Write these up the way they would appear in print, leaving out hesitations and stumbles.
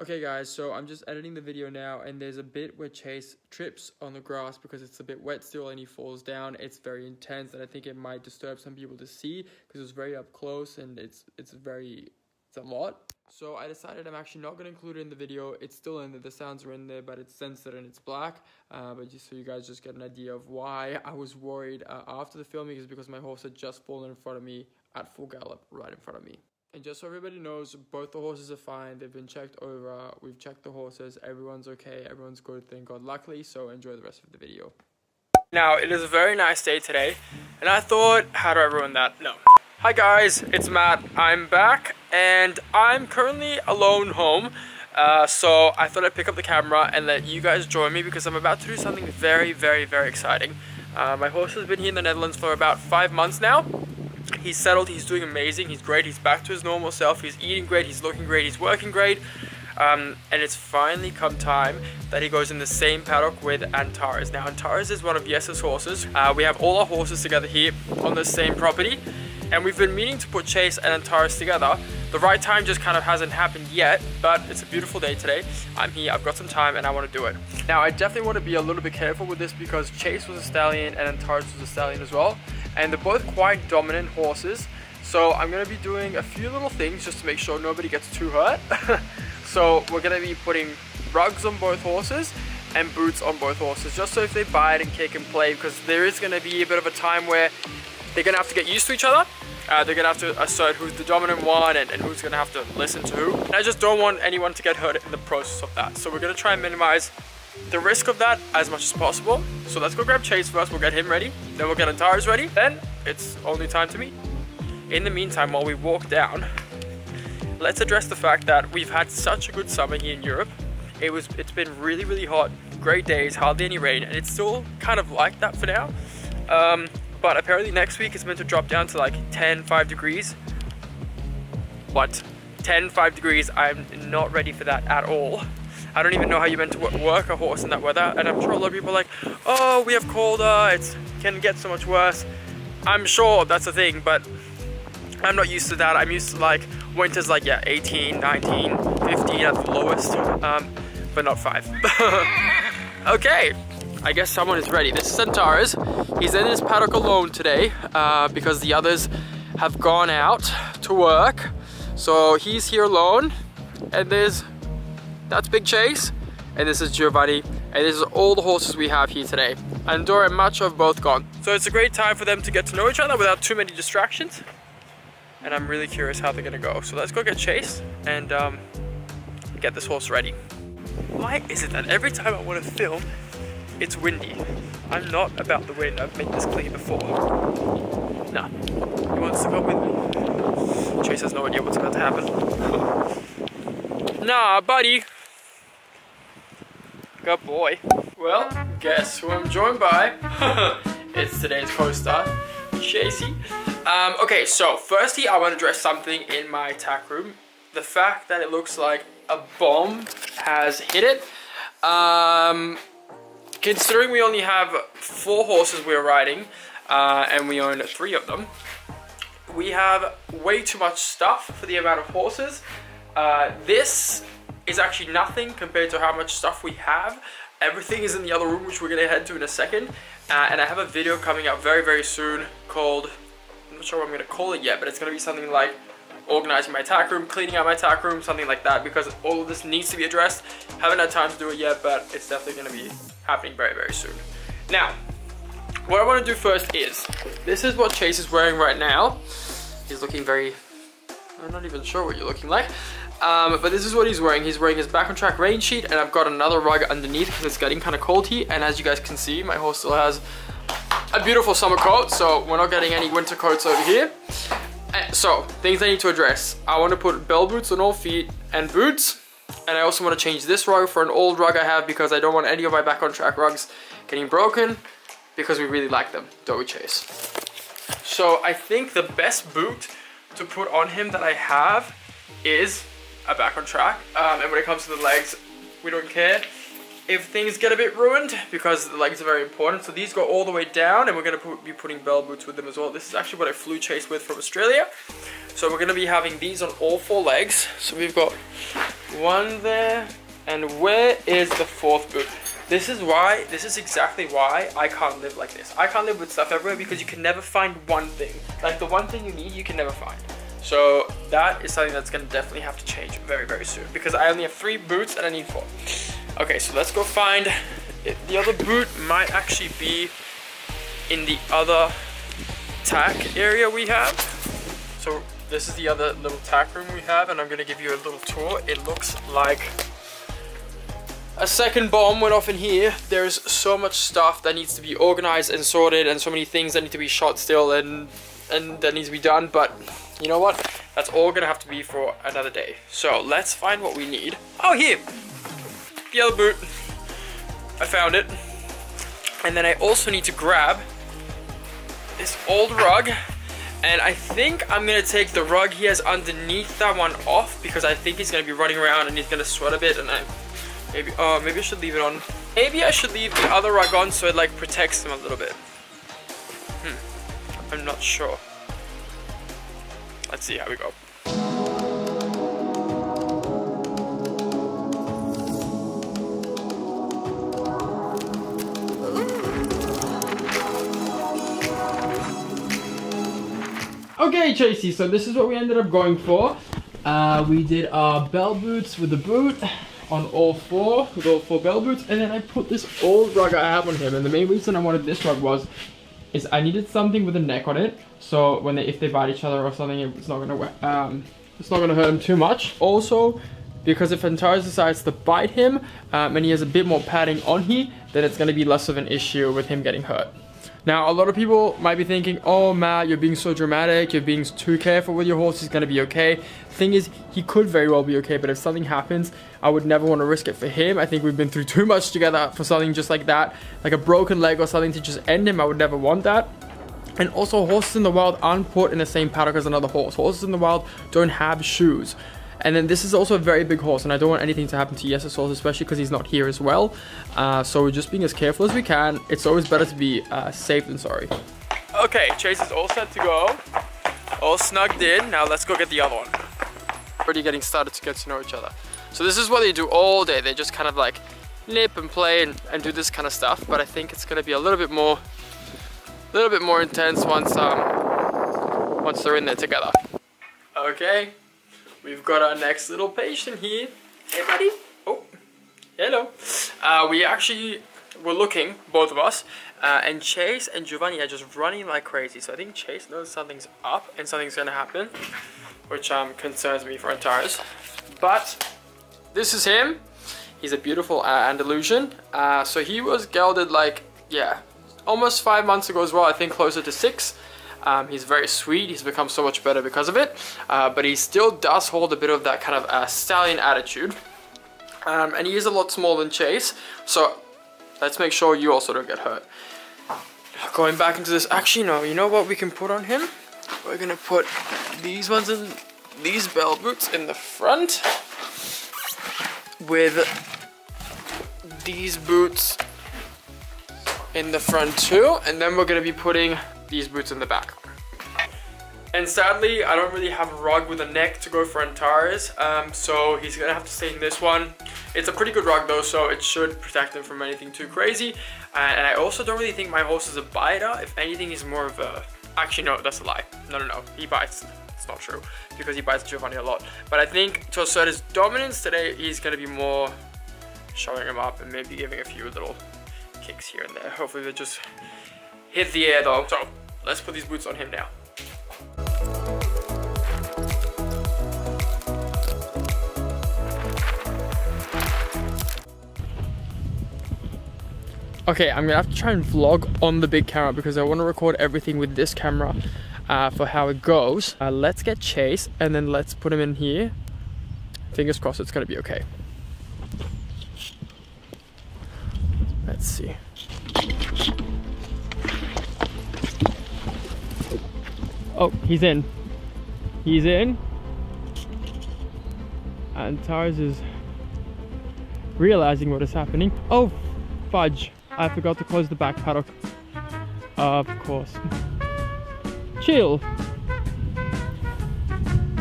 Okay guys, so I'm just editing the video now, and there's a bit where Chase trips on the grass because it's a bit wet still and he falls down. It's very intense and I think it might disturb some people to see because it's very up close and it's a lot. So I decided I'm actually not going to include it in the video. It's still in there, the sounds are in there, but it's censored and it's black. But just so you guys just get an idea of why I was worried after the filming is because my horse had just fallen in front of me at full gallop right in front of me. And just so everybody knows, both the horses are fine. They've been checked over. We've checked the horses. Everyone's okay. Everyone's good, thank God, luckily. So enjoy the rest of the video. Now, it is a very nice day today. And I thought, how do I ruin that? No. Hi guys, it's Matt. I'm back. And I'm currently alone home. So I thought I'd pick up the camera and let you guys join me because I'm about to do something very, very, very exciting. My horse has been here in the Netherlands for about 5 months now. He's settled, he's doing amazing, he's great, he's back to his normal self, he's eating great, he's looking great, he's working great. And it's finally come time that he goes in the same paddock with Antares. Now Antares is one of Jesse's horses. We have all our horses together here on the same property. And we've been meaning to put Chase and Antares together. The right time just kind of hasn't happened yet, but it's a beautiful day today. I'm here, I've got some time, and I want to do it. Now, I definitely want to be a little bit careful with this because Chase was a stallion and Antares was a stallion as well. And they're both quite dominant horses. So I'm going to be doing a few little things just to make sure nobody gets too hurt. So we're going to be putting rugs on both horses and boots on both horses, just so if they bite and kick and play, because there is going to be a bit of a time where they're going to have to get used to each other. They're going to have to assert who's the dominant one and who's going to have to listen to who. And I just don't want anyone to get hurt in the process of that. So we're going to try and minimize the risk of that as much as possible. So let's go grab Chase first, we'll get him ready, then we'll get Antares ready, then it's only time to meet. In the meantime, while we walk down, let's address the fact that we've had such a good summer here in Europe. It's been really, really hot, great days, hardly any rain, and it's still kind of like that for now. But apparently next week it's meant to drop down to like 5 degrees. What? 5 degrees, I'm not ready for that at all. I don't even know how you're meant to work a horse in that weather, and I'm sure a lot of people are like, oh, we have colder, it can get so much worse. I'm sure that's a thing, but I'm not used to that. I'm used to like winters like, yeah, 18, 19, 15 at the lowest, but not 5. Okay, I guess someone is ready. This is Antares. He's in his paddock alone today because the others have gone out to work. So he's here alone, and that's Big Chase, and this is Giovanni, and this is all the horses we have here today. And Dora and Macho have both gone. So it's a great time for them to get to know each other without too many distractions. And I'm really curious how they're gonna go. So let's go get Chase and get this horse ready. Why is it that every time I want to film, it's windy? I'm not about the wind, I've made this clear before. Nah, he wants to come with me. Chase has no idea what's about to happen. Nah, buddy. Good boy. Well, guess who I'm joined by? It's today's co-star, Chasey. Okay, so firstly, I want to address something in my tack room. The fact that it looks like a bomb has hit it. Considering we only have 4 horses we're riding, and we own 3 of them, we have way too much stuff for the amount of horses. This is actually nothing compared to how much stuff we have. Everything is in the other room, which we're going to head to in a second. And I have a video coming out very, very soon called, I'm not sure what I'm going to call it yet, but it's going to be something like organizing my tack room, cleaning out my tack room, something like that, because all of this needs to be addressed. Haven't had time to do it yet, but it's definitely going to be happening very, very soon. Now, what I want to do first is, this is what Chase is wearing right now. He's looking very, I'm not even sure what you're looking like. But this is what he's wearing. He's wearing his back on track rain sheet, and I've got another rug underneath because it's getting kind of cold here. And as you guys can see, my horse still has a beautiful summer coat, so we're not getting any winter coats over here. So, things I need to address. I want to put bell boots on all feet and boots. And I also want to change this rug for an old rug I have because I don't want any of my back on track rugs getting broken, because we really like them, don't we, Chase? So I think the best boot to put on him that I have is a back on track. And when it comes to the legs, we don't care if things get a bit ruined because the legs are very important. So these go all the way down, and we're going to be putting bell boots with them as well. This is actually what I flew Chase with from Australia. So we're going to be having these on all 4 legs. So we've got one there, and where is the 4th boot? This is exactly why I can't live like this. I can't live with stuff everywhere because you can never find one thing. Like the one thing you need, you can never find. So that is something that's going to definitely have to change very, very soon because I only have 3 boots and I need 4. Okay, so let's go find it. The other boot might actually be in the other tack area we have. So this is the other little tack room we have, and I'm going to give you a little tour. It looks like a second bomb went off in here. There's so much stuff that needs to be organized and sorted, and so many things that need to be shot still and that needs to be done. But you know what? That's all gonna have to be for another day. So let's find what we need. Oh, here, the other boot. I found it. And then I also need to grab this old rug. And I think I'm gonna take the rug he has underneath that one off because I think he's gonna be running around and he's gonna sweat a bit, and maybe I should leave it on. Maybe I should leave the other rug on so it like protects him a little bit. I'm not sure. Let's see how we go. Okay, Chasey, so this is what we ended up going for. We did our bell boots with the boot on all 4, with all 4 bell boots, and then I put this old rug I have on him. And the main reason I wanted this rug is I needed something with a neck on it, so when if they bite each other or something, it's not gonna hurt him too much. Also, because if Antares decides to bite him and he has a bit more padding on here, then it's gonna be less of an issue with him getting hurt. Now, a lot of people might be thinking, oh Matt, you're being so dramatic, you're being too careful with your horse, he's gonna be okay. Thing is, he could very well be okay, but if something happens, I would never want to risk it for him. I think we've been through too much together for something just like that, like a broken leg or something to just end him. I would never want that. And also, horses in the wild aren't put in the same paddock as another horse. Horses in the wild don't have shoes. And then this is also a very big horse, and I don't want anything to happen to Yes's horse, especially because he's not here as well. So we're just being as careful as we can. It's always better to be safe than sorry. Okay, Chase is all set to go. All snugged in. Now let's go get the other one. Already getting started to get to know each other. So this is what they do all day. They just kind of like nip and play and do this kind of stuff. But I think it's gonna be a little bit more intense once they're in there together. Okay. We've got our next little patient here. Hey, buddy. Oh, hello. We actually were looking, both of us, and Chase and Giovanni are just running like crazy. So I think Chase knows something's up and something's gonna happen, which concerns me for Antares. But this is him. He's a beautiful Andalusian. So he was gelded like, yeah, almost 5 months ago as well. I think closer to 6. He's very sweet. He's become so much better because of it, but he still does hold a bit of that kind of stallion attitude, and he is a lot smaller than Chase, so let's make sure you also don't get hurt. Going back into this, actually no, you know what we can put on him? We're gonna put these ones in, these bell boots in the front with these boots in the front too, and then we're gonna be putting these boots in the back. And sadly, I don't really have a rug with a neck to go for Antares, so he's gonna have to stay in this one. It's a pretty good rug though, so it should protect him from anything too crazy. And I also don't really think my horse is a biter. If anything, he's more of a... Actually, no, that's a lie. No, he bites. It's not true, because he bites Giovanni a lot. But I think to assert his dominance today, he's gonna be more showing him up and maybe giving a few little kicks here and there. Hopefully they just hit the air though. So let's put these boots on him now. Okay, I'm gonna have to try and vlog on the big camera because I want to record everything with this camera for how it goes. Let's get Chase and then let's put him in here. Fingers crossed it's gonna be okay. Let's see. Oh, he's in. He's in. And Antares is realizing what is happening. Oh, fudge. I forgot to close the back paddock. Of course. Chill.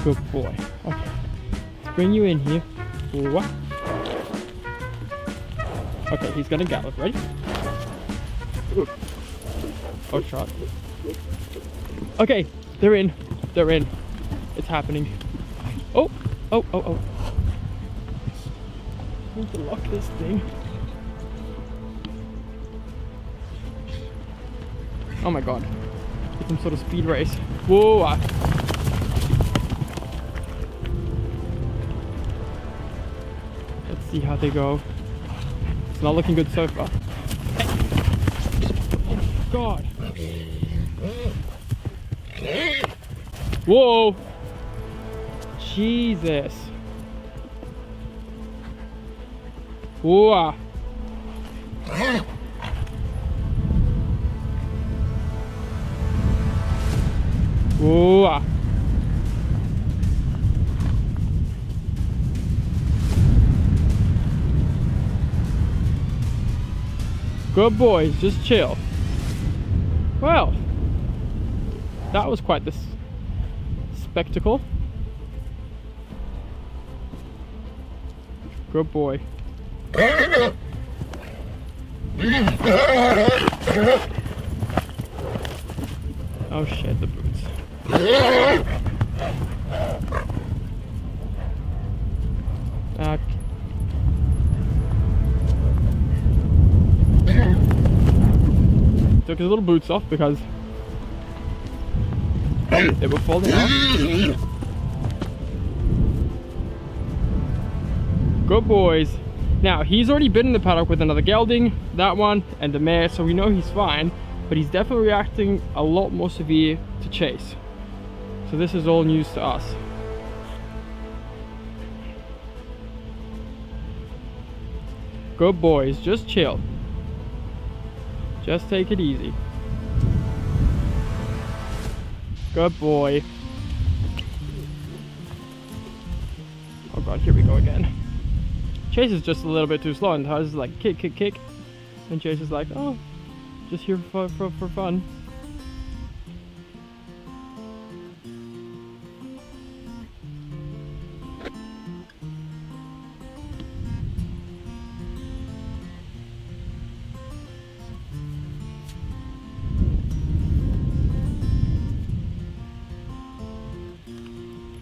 Good boy. Okay. Let's bring you in here. What? Okay, he's gonna gallop. Ready? Oh, shot. Okay, they're in. They're in. It's happening. Oh, oh, oh, oh. I need to lock this thing. Oh my god. It's some sort of speed race. Whoa. Let's see how they go. It's not looking good so far. Oh god. Whoa. Jesus. Whoa. Whoa. Good boys, just chill. Well, that was quite the spectacle. Good boy. Oh shit, the boots. Took his little boots off because they were falling off. Good boys. Now, he's already been in the paddock with another gelding, that one, and the mare, so we know he's fine, but he's definitely reacting a lot more severe to Chase. So this is all news to us. Good boys, just chill. Just take it easy. Good boy. Oh god, here we go again. Chase is just a little bit too slow, and Antares is like kick, kick, kick. And Chase is like, oh, just here for fun.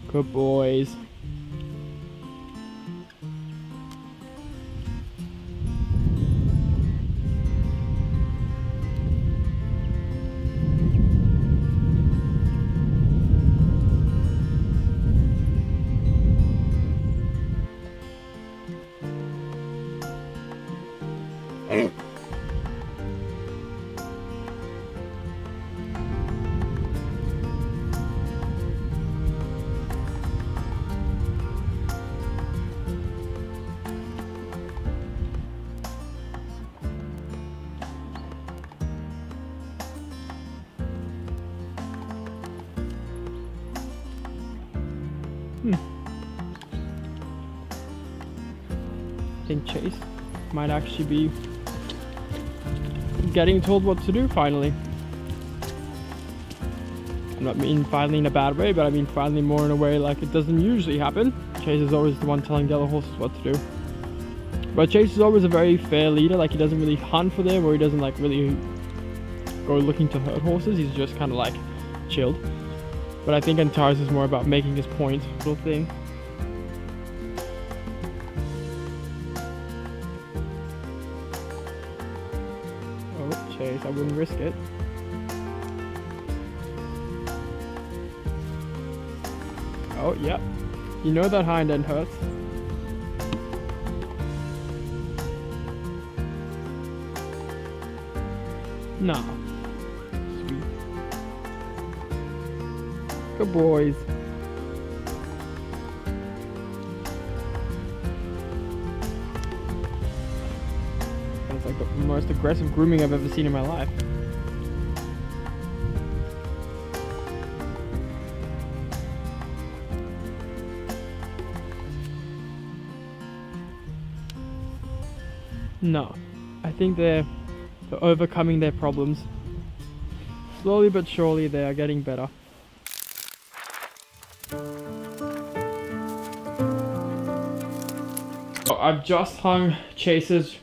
Good boys. I think Chase might actually be getting told what to do finally. I don't mean finally in a bad way, but I mean finally more in a way like it doesn't usually happen. Chase is always the one telling the other horses what to do. But Chase is always a very fair leader, like he doesn't really hunt for them, or he doesn't like really go looking to hurt horses. He's just kind of like chilled. But I think Antares is more about making his point sort of thing. Chase, I wouldn't risk it. Oh, yep. You know that hind end hurts. Nah. Sweet. Good boys. It's like the most aggressive grooming I've ever seen in my life. No, I think they're overcoming their problems. Slowly but surely they are getting better. I've just hung Chase's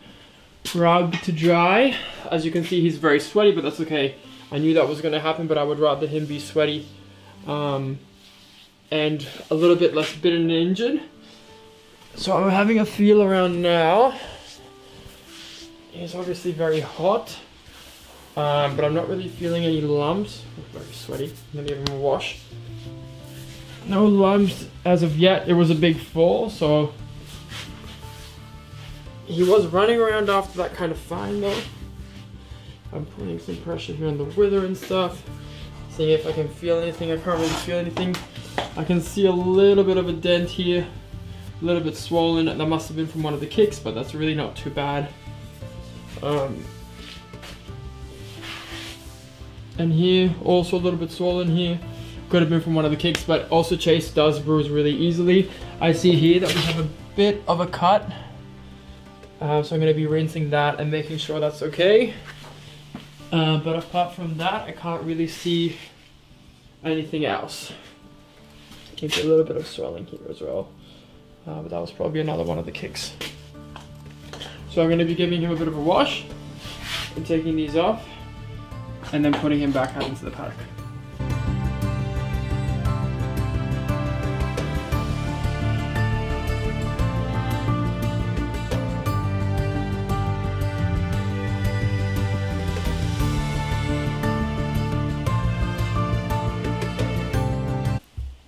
rug to dry. As you can see, he's very sweaty, but that's okay. I knew that was going to happen, but I would rather him be sweaty and a little bit less bit in the engine. So I'm having a feel around now. He's obviously very hot, but I'm not really feeling any lumps. I'm very sweaty. I'm gonna give him a wash. No lumps as of yet. It was a big fall, so he was running around after that kind of fine though. I'm putting some pressure here on the wither and stuff, seeing if I can feel anything. I can't really feel anything. I can see a little bit of a dent here, a little bit swollen. That must have been from one of the kicks, but that's really not too bad. And here, also a little bit swollen here. Could have been from one of the kicks, but also Chase does bruise really easily. I see here that we have a bit of a cut. So I'm going to be rinsing that and making sure that's okay. But apart from that, I can't really see anything else. I think a little bit of swelling here as well. But that was probably another one of the kicks. So I'm going to be giving him a bit of a wash and taking these off and then putting him back out into the paddock.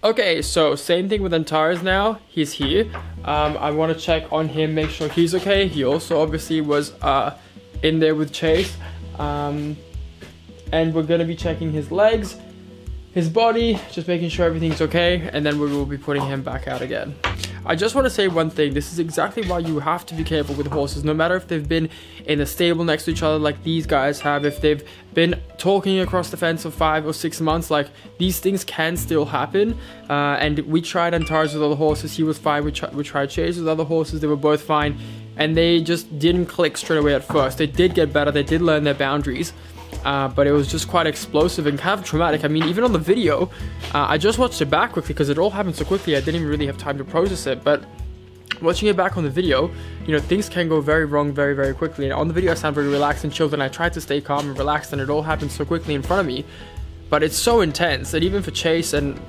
Okay, so same thing with Antares now. He's here. I want to check on him, make sure he's okay. He also obviously was in there with Chase. And we're going to be checking his legs, his body, just making sure everything's okay. And then we will be putting him back out again. I just want to say one thing. This is exactly why you have to be careful with horses. No matter if they've been in a stable next to each other like these guys have, if they've been talking across the fence for 5 or 6 months, like these things can still happen. And we tried Antares with other horses. He was fine. We tried Chase with other horses. They were both fine. And they just didn't click straight away at first. They did get better. They did learn their boundaries. But it was just quite explosive and kind of traumatic. I mean, even on the video, I just watched it back quickly because it all happened so quickly. I didn't even really have time to process it. But watching it back on the video, you know, things can go very wrong very, very quickly. And on the video, I sound very relaxed and chilled, and I tried to stay calm and relaxed, and it all happened so quickly in front of me. But it's so intense that even for Chase, and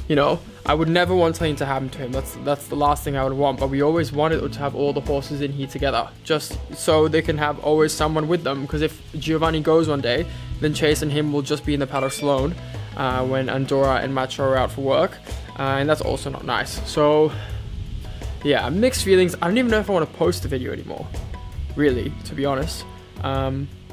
you know, I would never want something to happen to him. That's the last thing I would want. But we always wanted to have all the horses in here together, just so they can have always someone with them. Because if Giovanni goes one day, then Chase and him will just be in the paddock alone when Andorra and Macho are out for work, and that's also not nice. So yeah, mixed feelings. I don't even know if I want to post the video anymore, really, to be honest,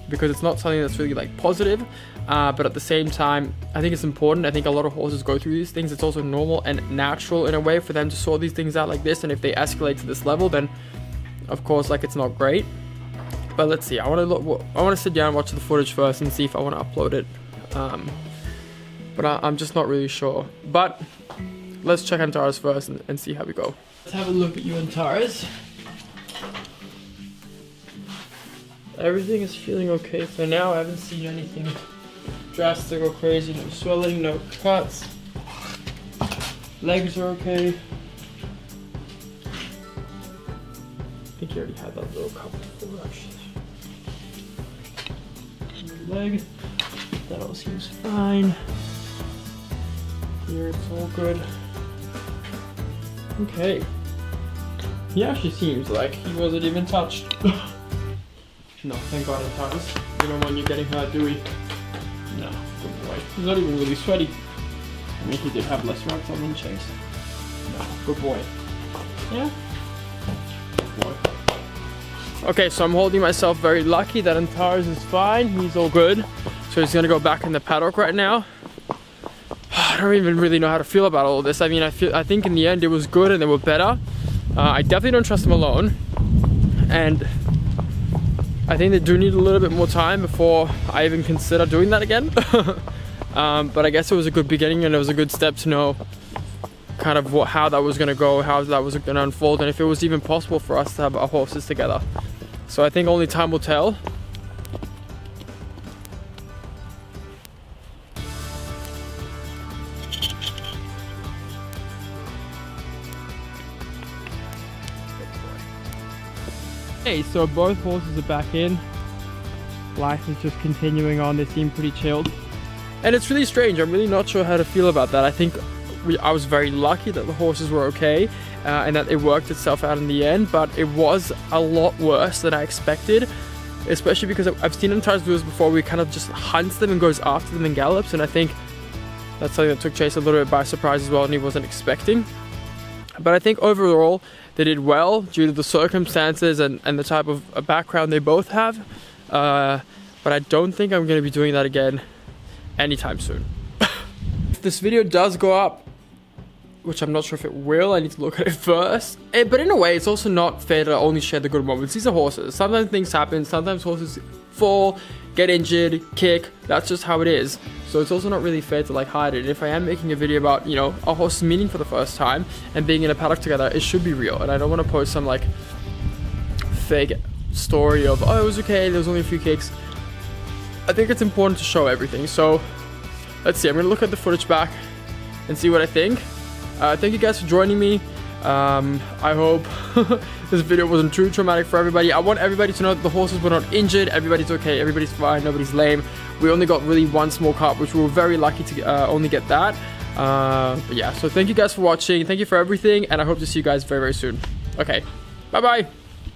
because it's not something that's really like positive. But at the same time, I think it's important. I think a lot of horses go through these things. It's also normal and natural in a way for them to sort these things out like this. And if they escalate to this level, then of course, like, it's not great. But let's see. I want to sit down and watch the footage first and see if I want to upload it. But I'm just not really sure. But let's check Antares first and see how we go. Let's have a look at you, Antares. Everything is feeling okay for now. I haven't seen anything drastic or crazy. No swelling, no cuts. Legs are okay. I think you already had that little cut before, actually. Leg. That all seems fine. Here it's all good. Okay. He actually seems like he wasn't even touched. No, thank God, Antares. You don't want you getting hurt, do we? No, good boy. He's not even really sweaty. I mean, he did have less rugs on than Chase. No, good boy. Yeah? Good boy. Okay, so I'm holding myself very lucky that Antares is fine. He's all good. So he's gonna go back in the paddock right now. I don't even really know how to feel about all of this. I mean, I think in the end it was good and they were better. I definitely don't trust him alone. And I think they do need a little bit more time before I even consider doing that again. But I guess it was a good beginning and it was a good step to know kind of how that was going to go, how that was going to unfold, and if it was even possible for us to have our horses together. So I think only time will tell. Okay, so both horses are back in. Life is just continuing on. They seem pretty chilled. And it's really strange. I'm really not sure how to feel about that. I think I was very lucky that the horses were okay and that it worked itself out in the end, but it was a lot worse than I expected, especially because I've seen Antares do this before. We kind of just hunts them and goes after them and gallops, and I think that's something that took Chase a little bit by surprise as well, and he wasn't expecting. But I think overall they did well due to the circumstances and the type of background they both have. But I don't think I'm going to be doing that again anytime soon. If this video does go up, which I'm not sure if it will, I need to look at it first. But in a way, it's also not fair to only share the good moments. These are horses. Sometimes things happen. Sometimes horses fall, get injured, kick. That's just how it is. So it's also not really fair to like hide it. If I am making a video about, you know, a horse meeting for the first time and being in a paddock together, it should be real. And I don't want to post some like fake story of, oh, it was okay, there was only a few kicks. I think it's important to show everything. So let's see. I'm gonna look at the footage back and see what I think. Thank you guys for joining me. I hope this video wasn't too traumatic for everybody. I want everybody to know that the horses were not injured. Everybody's okay. Everybody's fine. Nobody's lame. We only got really one small cut, which we were very lucky to only get that. But yeah, so thank you guys for watching. Thank you for everything, and I hope to see you guys very, very soon. Okay, bye-bye.